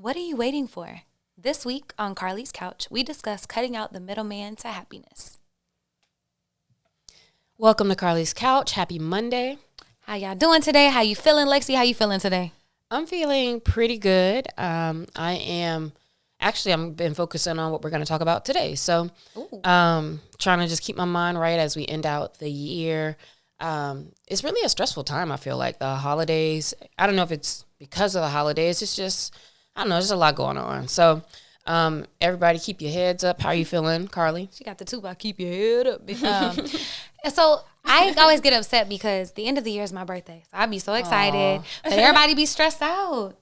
What are you waiting for? This week on Carlie's Couch, we discuss cutting out the middleman to happiness. Welcome to Carlie's Couch. Happy Monday. How y'all doing today? How you feeling, Lexi? How you feeling today? I'm feeling pretty good. I've been focusing on what we're going to talk about today. So trying to just keep my mind right as we end out the year. It's really a stressful time, I feel like. The holidays, I don't know if it's because of the holidays. It's just, I don't know, there's a lot going on. So everybody keep your heads up. How are you feeling, Carlie? She got the Tupac, keep your head up. And so I always get upset because the end of the year is my birthday. So I'd be so excited, but everybody be stressed out.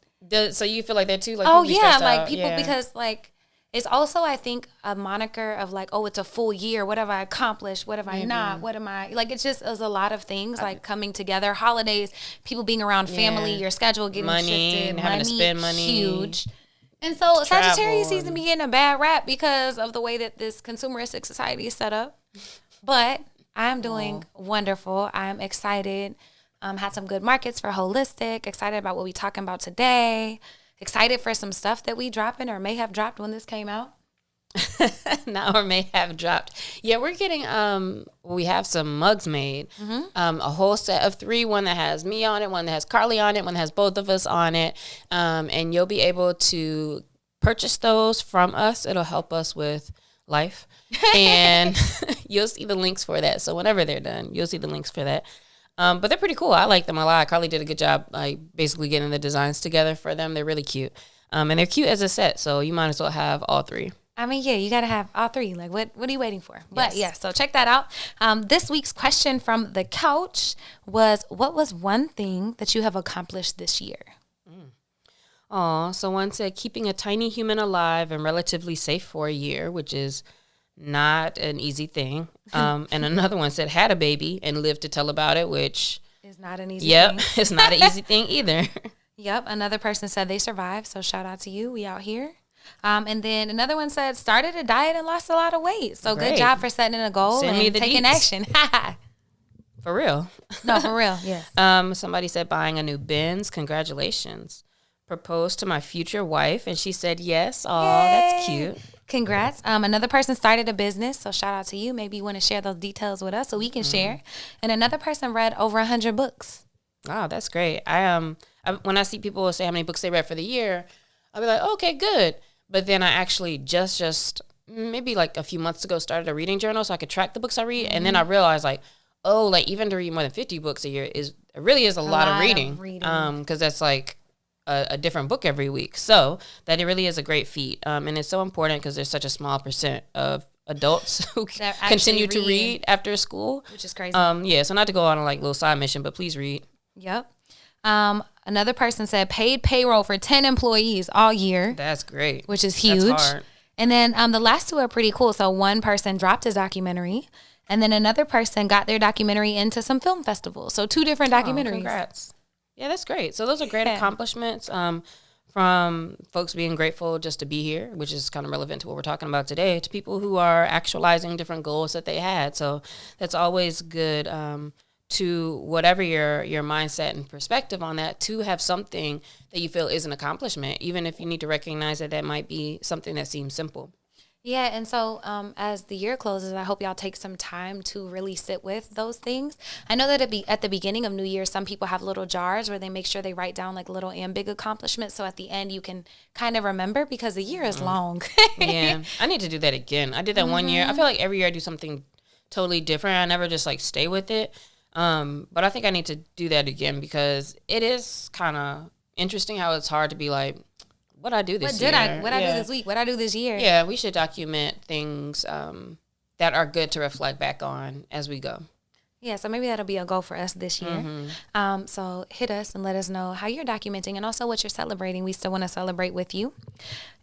So you feel like that too? Like, oh, yeah, like people, because like, it's also, I think, a moniker of like, oh, it's a full year. What have I accomplished? What have I not? What am I, like, it's just is a lot of things like coming together, holidays, people being around family, your schedule getting shifted, having to spend money. Huge. And so Sagittarius season be getting a bad rap because of the way that this consumeristic society is set up. But I'm doing wonderful. I'm excited. Had some good markets for holistic. Excited about what we're talking about today. Excited for some stuff that we dropping or may have dropped when this came out. Now or may have dropped. Yeah, we're getting, we have some mugs made. A whole set of 3, one that has me on it, one that has Carlie on it, one that has both of us on it. And you'll be able to purchase those from us. It'll help us with life. And you'll see the links for that. So whenever they're done, you'll see the links for that. But they're pretty cool. I like them a lot. Carlie did a good job, like basically getting the designs together for them. They're really cute. And they're cute as a set. So you might as well have all 3. I mean, yeah, you got to have all 3. Like, what are you waiting for? But yeah, so check that out. This week's question from the couch was, what was one thing that you have accomplished this year? So one said keeping a tiny human alive and relatively safe for a year, which is not an easy thing. And another one said had a baby and lived to tell about it, which is not an easy thing. It's not an easy thing either. Yep. Another person said they survived. So shout out to you. We out here. And then another one said started a diet and lost a lot of weight. So good job for setting a goal and taking action. For real. No, for real. Yes. Somebody said buying a new Benz. Congratulations. Proposed to my future wife and she said yes. Oh, that's cute. Congrats. Another person started a business, so shout out to you. Maybe you want to share those details with us so we can share. And another person read over 100 books. Oh, that's great. I when I see people say how many books they read for the year, I'll be like, okay, good. But then I actually just maybe like a few months ago started a reading journal so I could track the books I read. And then I realized like, oh, like even to read more than 50 books a year it really is a lot of reading. Because that's like a different book every week. So that it really is a great feat. And it's so important because there's such a small % of adults who continue to read after school. Which is crazy. So not to go on a like little side mission, but please read. Yep. Another person said paid payroll for 10 employees all year. That's great. Which is huge. That's hard. And then the last 2 are pretty cool. So one person dropped his documentary and then another person got their documentary into some film festivals. So 2 different documentaries. Congrats. Yeah, that's great. So those are great accomplishments from folks being grateful just to be here, which is kind of relevant to what we're talking about today, to people who are actualizing different goals that they had. So that's always good to whatever your mindset and perspective on that, to have something that you feel is an accomplishment, even if you need to recognize that might be something that seems simple. Yeah, and so as the year closes, I hope y'all take some time to really sit with those things. I know that at the beginning of New Year, some people have little jars where they make sure they write down like little and big accomplishments. So at the end, you can kind of remember because the year is long. Yeah, I need to do that again. I did that one year. I feel like every year I do something totally different. I never just like stay with it. But I think I need to do that again because it is kind of interesting how it's hard to be like, what I do this year? What I do this week? What I do this year? Yeah, we should document things that are good to reflect back on as we go. Yeah, so maybe that'll be a goal for us this year. So hit us and let us know how you're documenting and also what you're celebrating. We still want to celebrate with you.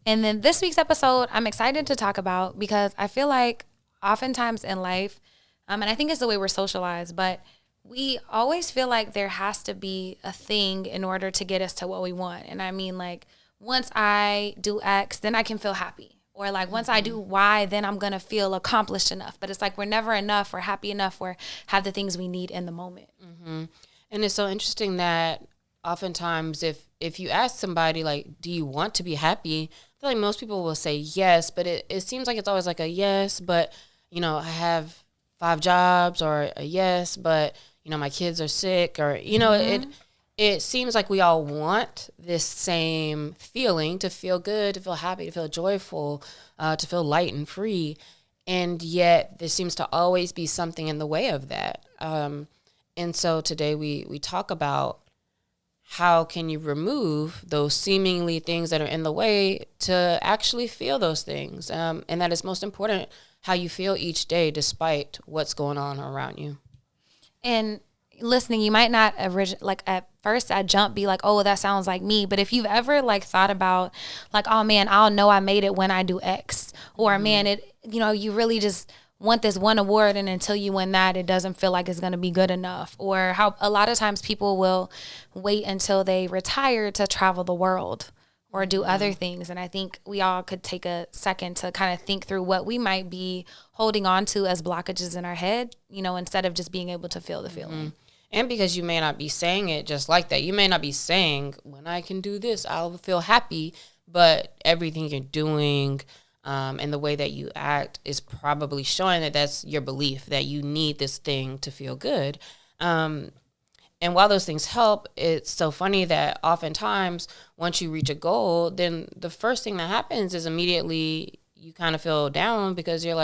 And then this week's episode, I'm excited to talk about because I feel like oftentimes in life, and I think it's the way we're socialized, but we always feel like there has to be a thing in order to get us to what we want. And I mean, like, once I do X, then I can feel happy. Or like once I do Y, then I'm going to feel accomplished enough. But it's like we're never enough or happy enough or have the things we need in the moment. And it's so interesting that oftentimes if you ask somebody, like, do you want to be happy? I feel like most people will say yes, but it seems like it's always like a yes, but, I have 5 jobs, or a yes, but, my kids are sick, or, it seems like we all want this same feeling, to feel good, to feel happy, to feel joyful, to feel light and free. And yet there seems to always be something in the way of that. And so today we talk about how can you remove those seemingly things that are in the way to actually feel those things. And that is most important, how you feel each day despite what's going on around you. And listening, you might not like at first I be like, oh, that sounds like me. But if you've ever like thought about like, oh man, I'll know I made it when I do X, or man, you really just want this one award, and until you win that, it doesn't feel like it's going to be good enough. Or how a lot of times people will wait until they retire to travel the world or do other things. And I think we all could take a second to kind of think through what we might be holding on to as blockages in our head, instead of just being able to feel the feeling. And because you may not be saying it just like that. You may not be saying, when I can do this, I'll feel happy. But everything you're doing and the way that you act is probably showing that that's your belief, that you need this thing to feel good. And while those things help, it's so funny that oftentimes once you reach a goal, then the first thing that happens is immediately you kind of feel down, because you're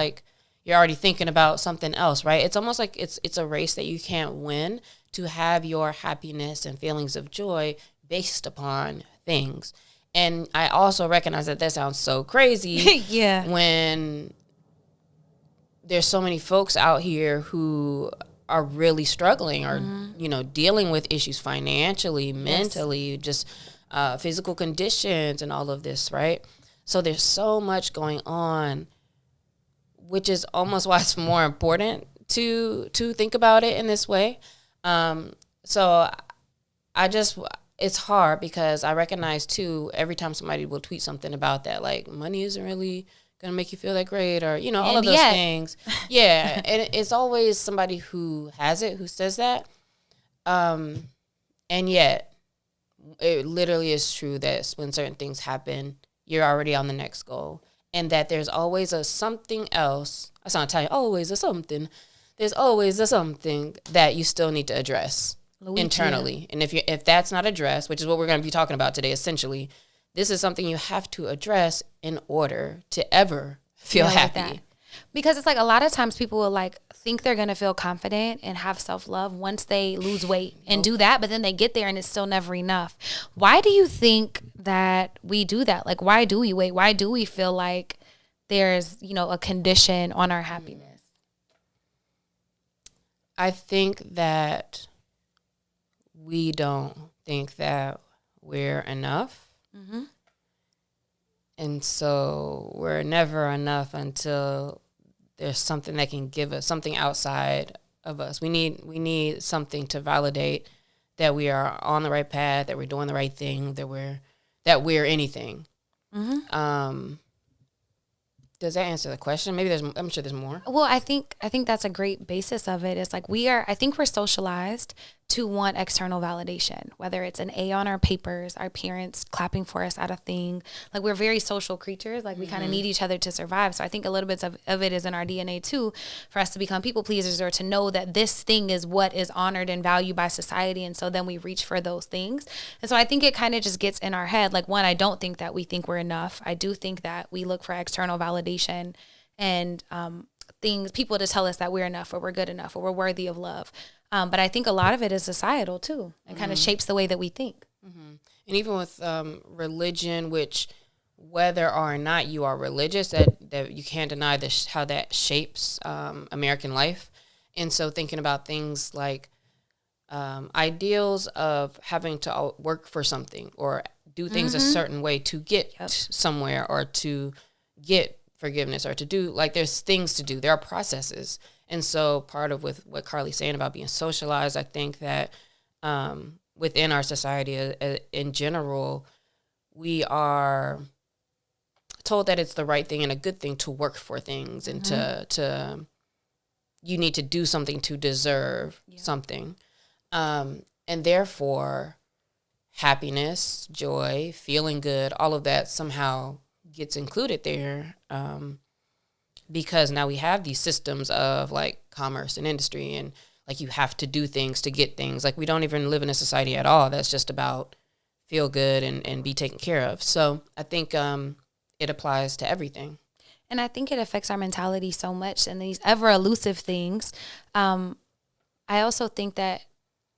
already thinking about something else, right? It's almost like it's a race that you can't win, to have your happiness and feelings of joy based upon things. And I also recognize that sounds so crazy. Yeah. When there's so many folks out here who are really struggling, or, dealing with issues financially, mentally, just physical conditions and all of this, right? So there's so much going on, which is almost why it's more important to think about it in this way. So it's hard, because I recognize too, every time somebody will tweet something about that, like, money isn't really going to make you feel that great, or, all of those things. Yeah. And it's always somebody who has it, who says that. And yet it literally is true that when certain things happen, you're already on the next goal. And that there's always a something else. I sound Italian, always a something. There's always a something that you still need to address internally. And if that's not addressed, which is what we're going to be talking about today, essentially, this is something you have to address in order to ever feel happy. Like, because it's like a lot of times people will like think they're going to feel confident and have self-love once they lose weight and do that, but then they get there and it's still never enough. Why do you think that we do that? Like, why do we wait? Why do we feel like there's, a condition on our happiness? I think that we don't think that we're enough. Mm-hmm. And so we're never enough until there's something that can give us something outside of us. We need something to validate that we are on the right path, that we're doing the right thing, that we're anything. Mm-hmm. Does that answer the question? Maybe I'm sure there's more. Well, I think that's a great basis of it. It's like I think we're socialized to want external validation, whether it's an A on our papers, our parents clapping for us at a thing. Like, we're very social creatures. Like, we kind of need each other to survive. So I think a little bit of it is in our DNA too, for us to become people pleasers, or to know that this thing is what is honored and valued by society. And so then we reach for those things. And so I think it kind of just gets in our head. Like, one, I don't think that we think we're enough. I do think that we look for external validation and people to tell us that we're enough, or we're good enough, or we're worthy of love. But I think a lot of it is societal too, and kind of shapes the way that we think. Mm-hmm. And even with religion, which whether or not you are religious, that you can't deny how that shapes American life. And so thinking about things like ideals of having to work for something, or do things a certain way to get somewhere, or to get forgiveness, or to do, like, there's things to do. There are processes. And so part of with what Carlie's saying about being socialized, I think that within our society in general, we are told that it's the right thing and a good thing to work for things, and to you need to do something to deserve something. And therefore, happiness, joy, feeling good, all of that somehow gets included there, because now we have these systems of like commerce and industry, and like you have to do things to get things. Like we don't even live in a society at all that's just about feel good and be taken care of. So I think it applies to everything. And I think it affects our mentality so much, and these ever elusive things. I also think that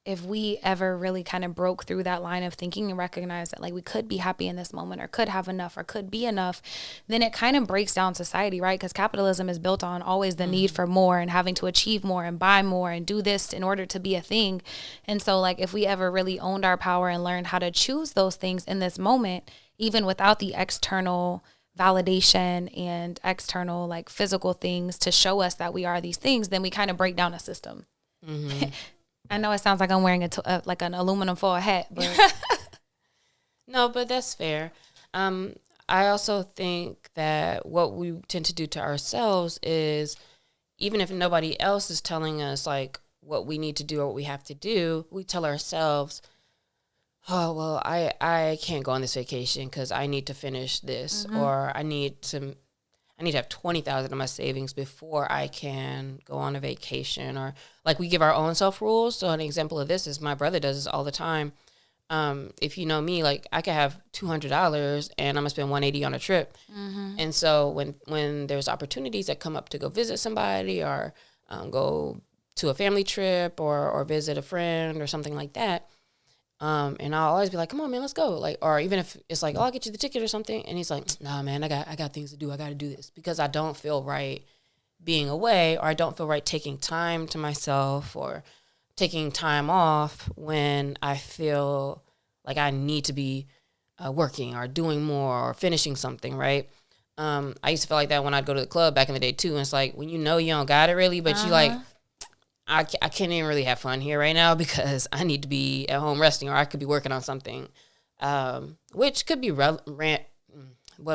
if we ever really kind of broke through that line of thinking and recognized that like we could be happy in this moment or could have enough or could be enough, then it kind of breaks down society, right? Because capitalism is built on always the need for more and having to achieve more and buy more and do this in order to be a thing. And so like if we ever really owned our power and learned how to choose those things in this moment, even without the external validation and external like physical things to show us that we are these things, then we kind of break down a system. Mm-hmm. I know it sounds like I'm wearing like an aluminum foil hat, but no, but that's fair. I also think that what we tend to do to ourselves is, even if nobody else is telling us like what we need to do or what we have to do, we tell ourselves, oh, well, I can't go on this vacation because I need to finish this, or I need to have 20,000 of my savings before I can go on a vacation. Or like we give our own self rules. So an example of this is my brother does this all the time. If you know me, like I could have $200 and I'm gonna spend $180 on a trip. And so when there's opportunities that come up to go visit somebody or go to a family trip or visit a friend or something like that, and I'll always be like, come on, man, let's go. Like, or even if it's like, oh, I'll get you the ticket or something. And he's like, nah, man, I got things to do. I got to do this because I don't feel right being away, or I don't feel right taking time to myself or taking time off when I feel like I need to be working or doing more or finishing something, right? I used to feel like that when I'd go to the club back in the day too. And it's like, when you don't got it really, but you like, I can't even really have fun here right now because I need to be at home resting, or I could be working on something, which could be what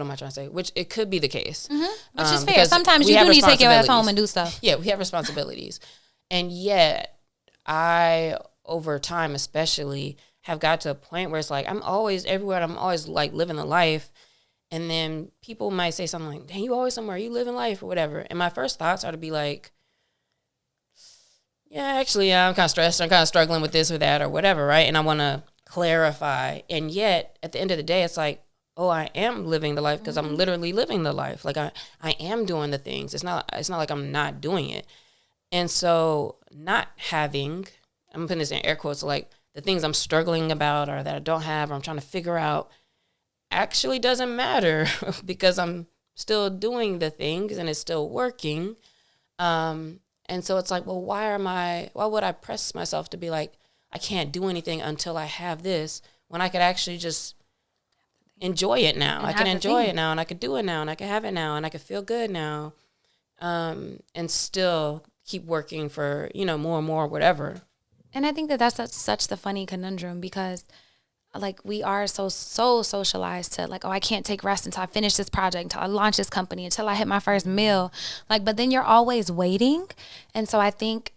am I trying to say? Which it could be the case. Which is fair. Sometimes you do need to take your ass home and do stuff. Yeah, we have responsibilities. And yet I, over time especially, have got to a point where it's like I'm always everywhere and I'm always like living the life. And then people might say something like, dang, you always somewhere, you living life or whatever. And my first thoughts are to be like, yeah, actually, I'm kind of stressed. I'm kind of struggling with this or that or whatever, right? And I want to clarify. And yet, at the end of the day, it's like, oh, I am living the life because I'm literally living the life. Like, I am doing the things. It's not like I'm not doing it. And so not having, I'm putting this in air quotes, like the things I'm struggling about or that I don't have or I'm trying to figure out actually doesn't matter because I'm still doing the things and it's still working. And so it's like, well, why would I press myself to be like, I can't do anything until I have this when I could actually just enjoy it now. I can enjoy it now and I could do it now and I can have it now and I can feel good now. And still keep working for, more and more, whatever. And I think that's such the funny conundrum because like we are so socialized to like, oh, I can't take rest until I finish this project, until I launch this company, until I hit my first meal. Like, but then you're always waiting. And so I think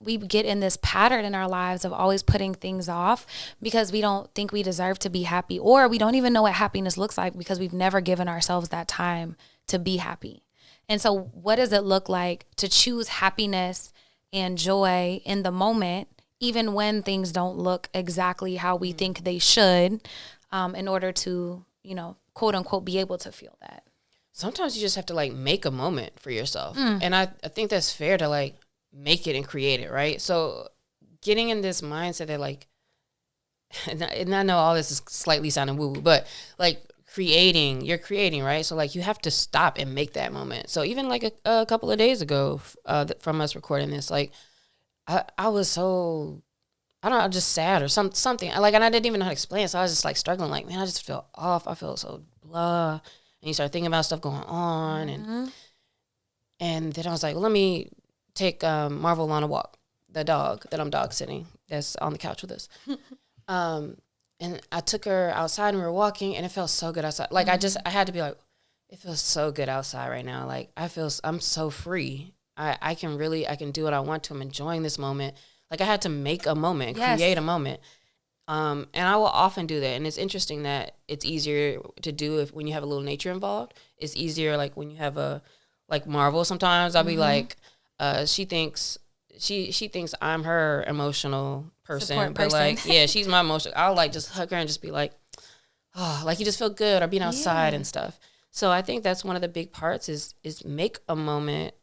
we get in this pattern in our lives of always putting things off because we don't think we deserve to be happy, or we don't even know what happiness looks like because we've never given ourselves that time to be happy. And so what does it look like to choose happiness and joy in the moment, even when things don't look exactly how we think they should, in order to, quote unquote, be able to feel that? Sometimes you just have to like make a moment for yourself. And I think that's fair to like make it and create it, right? So getting in this mindset that like, and I know all this is slightly sounding woo-woo, but like you're creating, right? So like you have to stop and make that moment. So even like a couple of days ago from us recording this, like I was so, I don't know, just sad or something. Like, and I didn't even know how to explain it. So I was just like struggling, like, man, I just feel off. I feel so blah. And you start thinking about stuff going on. And then I was like, well, let me take Marvel on a walk, the dog that I'm dog sitting that's on the couch with us. And I took her outside and we were walking and it felt so good outside. Like I had to be like, it feels so good outside right now. Like I'm so free. I can do what I want to. I'm enjoying this moment. Like I had to make a moment, create a moment. And I will often do that. And it's interesting that it's easier to do if when you have a little nature involved. It's easier like when you have like Marvel sometimes. I'll be like, she thinks I'm her emotional person. Support But person. like, yeah, she's my emotional. I'll like just hug her and just be like, oh, like you just feel good or being outside and stuff. So I think that's one of the big parts is make a moment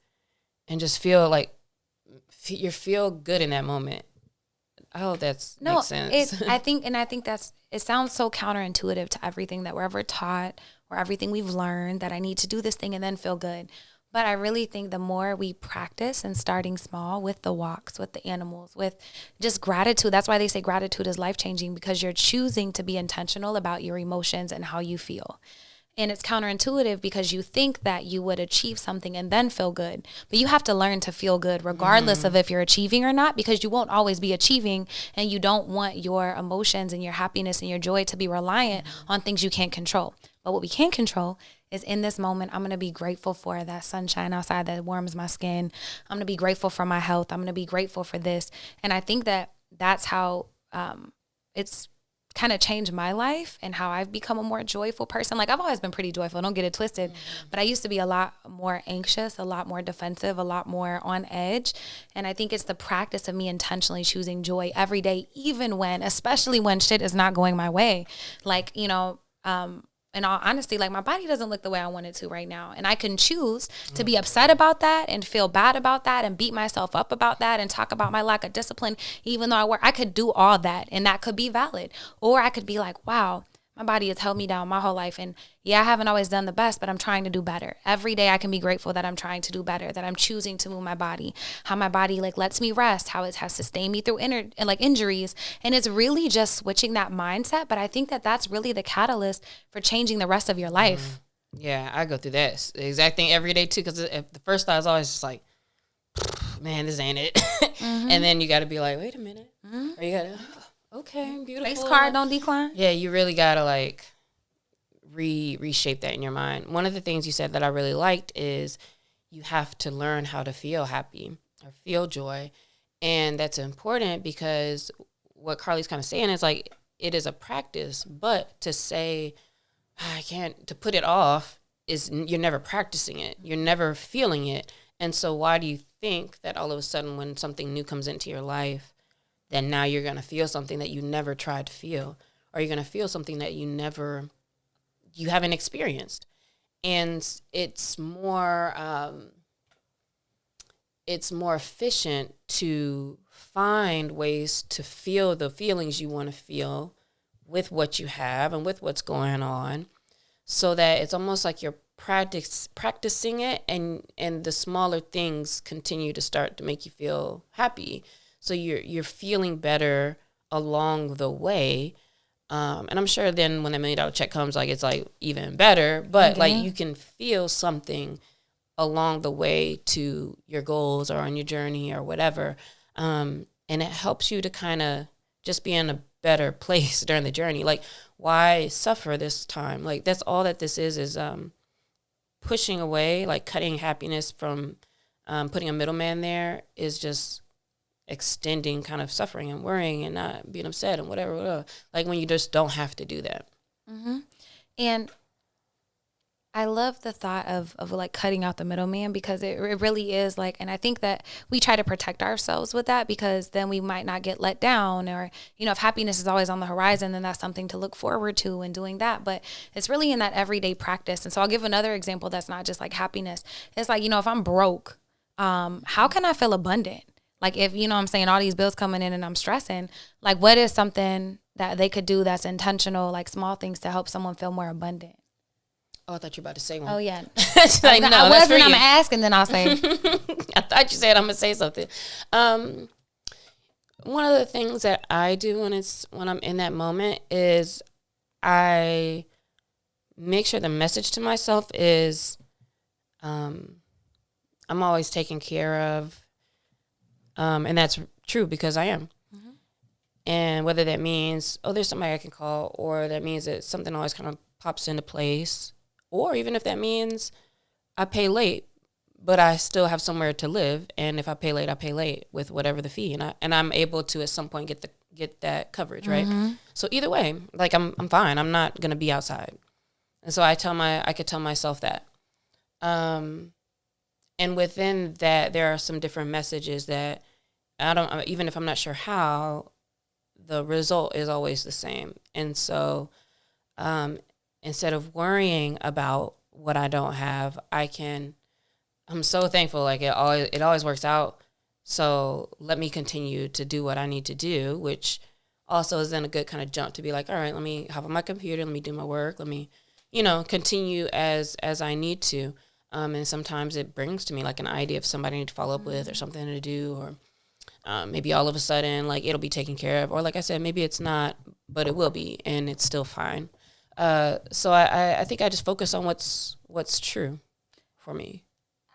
and just feel like you feel good in that moment. I hope makes sense. I think it sounds so counterintuitive to everything that we're ever taught or everything we've learned that I need to do this thing and then feel good. But I really think the more we practice and starting small with the walks, with the animals, with just gratitude. That's why they say gratitude is life-changing, because you're choosing to be intentional about your emotions and how you feel. And it's counterintuitive because you think that you would achieve something and then feel good. But you have to learn to feel good regardless of if you're achieving or not, because you won't always be achieving, and you don't want your emotions and your happiness and your joy to be reliant on things you can't control. But what we can control is in this moment, I'm going to be grateful for that sunshine outside that warms my skin. I'm going to be grateful for my health. I'm going to be grateful for this. And I think that that's how it's kind of changed my life and how I've become a more joyful person. Like, I've always been pretty joyful, don't get it twisted, but I used to be a lot more anxious, a lot more defensive, a lot more on edge. And I think it's the practice of me intentionally choosing joy every day, especially when shit is not going my way. Like, in all honesty, like, my body doesn't look the way I want it to right now. And I can choose to be upset about that and feel bad about that and beat myself up about that and talk about my lack of discipline, even though I could do all that and that could be valid. Or I could be like, wow, my body has held me down my whole life. And yeah, I haven't always done the best, but I'm trying to do better. Every day I can be grateful that I'm trying to do better, that I'm choosing to move my body, how my body like lets me rest, how it has sustained me through injuries. And it's really just switching that mindset. But I think that that's really the catalyst for changing the rest of your life. Yeah, I go through that exact thing every day too. Because the first thought is always just like, man, this ain't it. And then you got to be like, wait a minute. Or you got to, okay, beautiful. Face card don't decline. Yeah, you really got to like reshape that in your mind. One of the things you said that I really liked is you have to learn how to feel happy or feel joy. And that's important because what Carlie's kind of saying is like, it is a practice, but to say, to put it off is you're never practicing it. You're never feeling it. And so why do you think that all of a sudden when something new comes into your life, then now you're going to feel something that you never tried to feel, or you're going to feel something that you haven't experienced. And it's more efficient to find ways to feel the feelings you want to feel with what you have and with what's going on, so that it's almost like you're practicing it, and the smaller things continue to start to make you feel happy. So you're feeling better along the way. And I'm sure then when the $1 million check comes, like, it's like even better, but like you can feel something along the way to your goals or on your journey or whatever. And it helps you to kind of just be in a better place during the journey. Like, why suffer this time? Like, that's all that this is pushing away, like cutting happiness from putting a middleman there is just extending kind of suffering and worrying and not being upset and whatever. Like, when you just don't have to do that. And I love the thought of like cutting out the middleman, because it really is like, and I think that we try to protect ourselves with that, because then we might not get let down, or, if happiness is always on the horizon, then that's something to look forward to and doing that. But it's really in that everyday practice. And so I'll give another example that's not just like happiness. It's like, if I'm broke, how can I feel abundant? Like, if, I'm saying, all these bills coming in and I'm stressing, like, what is something that they could do that's intentional, like small things to help someone feel more abundant? Oh, I thought you were about to say one. Oh, yeah. Like, no, I wasn't. I'm asking, then I'll say. I thought you said I'm going to say something. One of the things that I do when I'm in that moment is I make sure the message to myself is I'm always taken care of. And that's true, because I am. And whether that means, there's somebody I can call, or that means that something always kind of pops into place, or even if that means I pay late, but I still have somewhere to live. And if I pay late, I pay late with whatever the fee. And I'm able to at some point get get that coverage, right? So either way, like I'm fine. I'm not gonna be outside, and so I could tell myself that. And within that, there are some different messages that I don't, even if I'm not sure how, the result is always the same. And so instead of worrying about what I don't have, I'm so thankful. Like it always works out. So let me continue to do what I need to do, which also is then a good kind of jump to be like, all right, let me hop on my computer, let me do my work, let me, continue as I need to. And sometimes it brings to me like an idea of somebody I need to follow up with or something to do, or maybe all of a sudden like it'll be taken care of, or like I said, maybe it's not, but it will be, and it's still fine. So I think I just focus on what's true for me.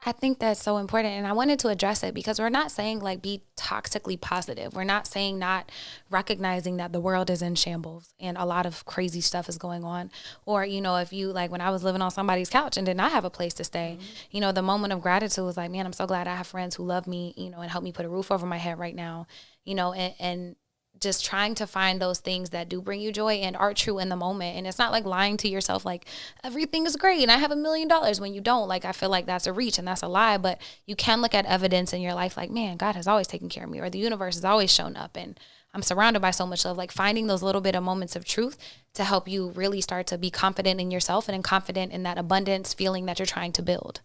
I think that's so important. And I wanted to address it because we're not saying like be toxically positive. We're not saying not recognizing that the world is in shambles and a lot of crazy stuff is going on. Or, if you like when I was living on somebody's couch and did not have a place to stay, the moment of gratitude was like, man, I'm so glad I have friends who love me, and help me put a roof over my head right now, and just trying to find those things that do bring you joy and are true in the moment. And it's not like lying to yourself, like everything is great and I have $1 million when you don't. Like, I feel like that's a reach and that's a lie, but you can look at evidence in your life like, man, God has always taken care of me, or the universe has always shown up and I'm surrounded by so much love. Like finding those little bit of moments of truth to help you really start to be confident in yourself and confident in that abundance feeling that you're trying to build.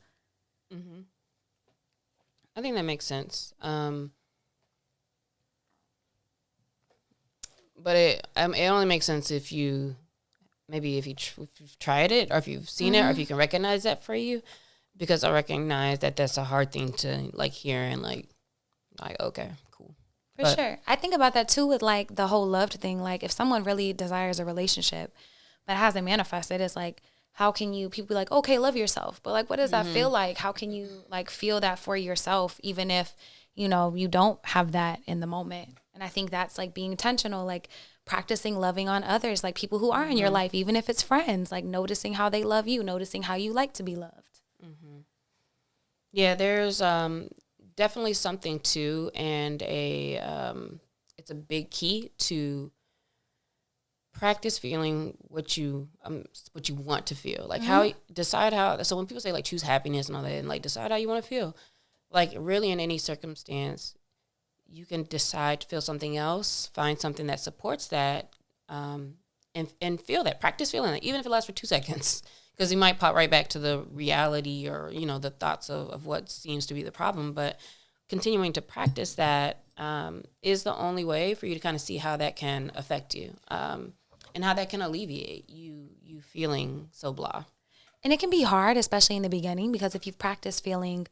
Mm-hmm. I think that makes sense. But it only makes sense if you've tried it, or if you've seen it, or if you can recognize that for you. Because I recognize that that's a hard thing to like hear and like okay, cool. For sure. I think about that too with like the whole loved thing. Like if someone really desires a relationship but hasn't manifested, it's like, how can you, people be like, okay, love yourself. But like, what does that feel like? How can you like feel that for yourself, even if, you don't have that in the moment? And I think that's like being intentional, like practicing loving on others, like people who are in your life, even if it's friends, like noticing how they love you, noticing how you like to be loved. Mm-hmm. Yeah, there's definitely something to, and it's a big key to practice feeling what you want to feel. Like so when people say like choose happiness and all that, and like decide how you want to feel, like really in any circumstance, you can decide to feel something else, find something that supports that, and feel that. Practice feeling that, even if it lasts for 2 seconds, because you might pop right back to the reality or, the thoughts of what seems to be the problem. But continuing to practice that is the only way for you to kind of see how that can affect you, and how that can alleviate you feeling so blah. And it can be hard, especially in the beginning, because if you've practiced feeling,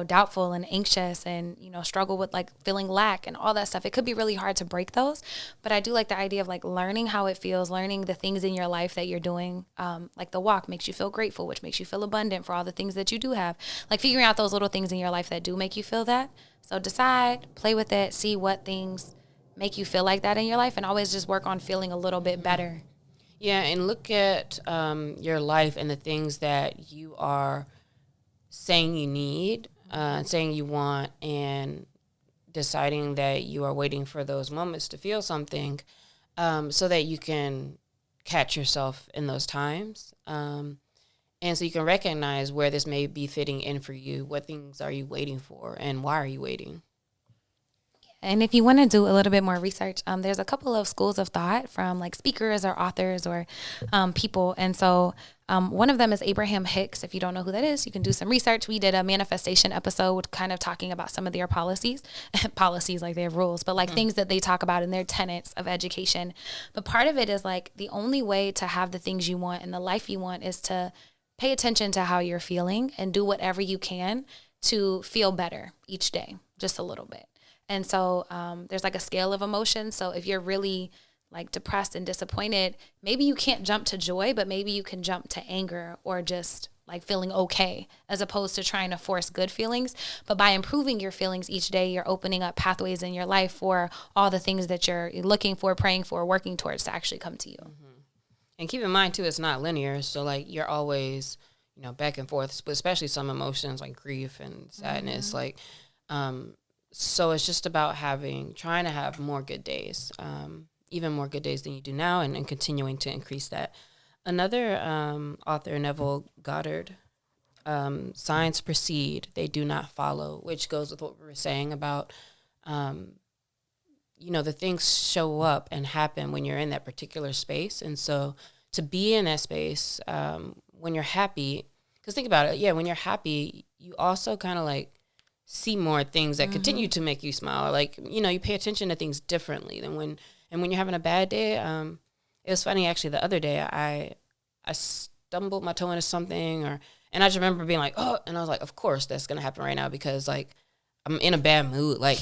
doubtful and anxious and, struggle with like feeling lack and all that stuff, it could be really hard to break those. But I do like the idea of like learning how it feels, learning the things in your life that you're doing. Like the walk makes you feel grateful, which makes you feel abundant for all the things that you do have. Like figuring out those little things in your life that do make you feel that. So decide, play with it, see what things make you feel like that in your life, and always just work on feeling a little bit better. Yeah, and look at your life and the things that you are saying you need, saying you want, and deciding that you are waiting for those moments to feel something, so that you can catch yourself in those times. And so you can recognize where this may be fitting in for you. What things are you waiting for, and why are you waiting? And if you want to do a little bit more research, there's a couple of schools of thought from like speakers or authors or people. And so one of them is Abraham Hicks. If you don't know who that is, you can do some research. We did a manifestation episode kind of talking about some of their policies like they have rules, but like things that they talk about in their tenets of education. But part of it is like the only way to have the things you want and the life you want is to pay attention to how you're feeling and do whatever you can to feel better each day, just a little bit. And so there's like a scale of emotions. So if you're really like depressed and disappointed, maybe you can't jump to joy, but maybe you can jump to anger or just like feeling okay, as opposed to trying to force good feelings. But by improving your feelings each day, you're opening up pathways in your life for all the things that you're looking for, praying for, working towards to actually come to you. Mm-hmm. And keep in mind too, it's not linear. So like you're always, back and forth, but especially some emotions like grief and sadness, like, So it's just about trying to have more good days, even more good days than you do now, and continuing to increase that. Another author, Neville Goddard, signs precede, they do not follow, which goes with what we were saying about, the things show up and happen when you're in that particular space. And so to be in that space when you're happy, because think about it, when you're happy, you also kind of like see more things that continue to make you smile. Like, you pay attention to things differently than when you're having a bad day. It was funny, actually, the other day I stumbled my toe into something, and I just remember being like, oh, and I was like, of course that's going to happen right now because, like, I'm in a bad mood. Like,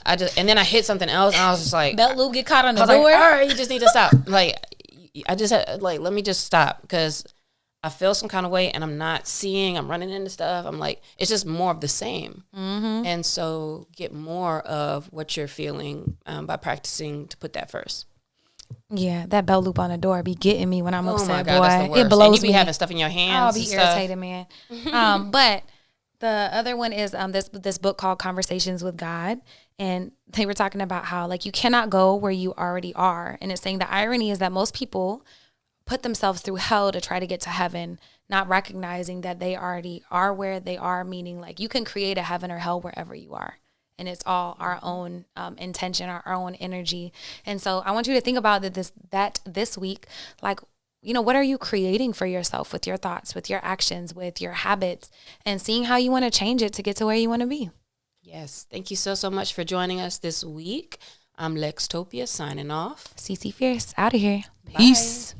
and then I hit something else, and I was just like, belt loop get caught on the door. Like, all right, you just need to stop. Like, I just had, like, let me just stop because I feel some kind of way, and I'm running into stuff. I'm like, it's just more of the same. Mm-hmm. And so get more of what you're feeling by practicing to put that first. Yeah, that belt loop on the door be getting me when I'm upset, my God, boy. that's the worst. It blows and you be me. having stuff in your hands. I'll be irritated, man. But the other one is this book called Conversations with God. And they were talking about how, like, you cannot go where you already are. And it's saying the irony is that most people put themselves through hell to try to get to heaven, not recognizing that they already are where they are, meaning, like, you can create a heaven or hell wherever you are. And it's all our own intention, our own energy. And so I want you to think about that this week, like, what are you creating for yourself with your thoughts, with your actions, with your habits, and seeing how you want to change it to get to where you want to be. Yes. Thank you so much for joining us this week. I'm Lextopia signing off. CC Fierce out of here. Bye. Peace.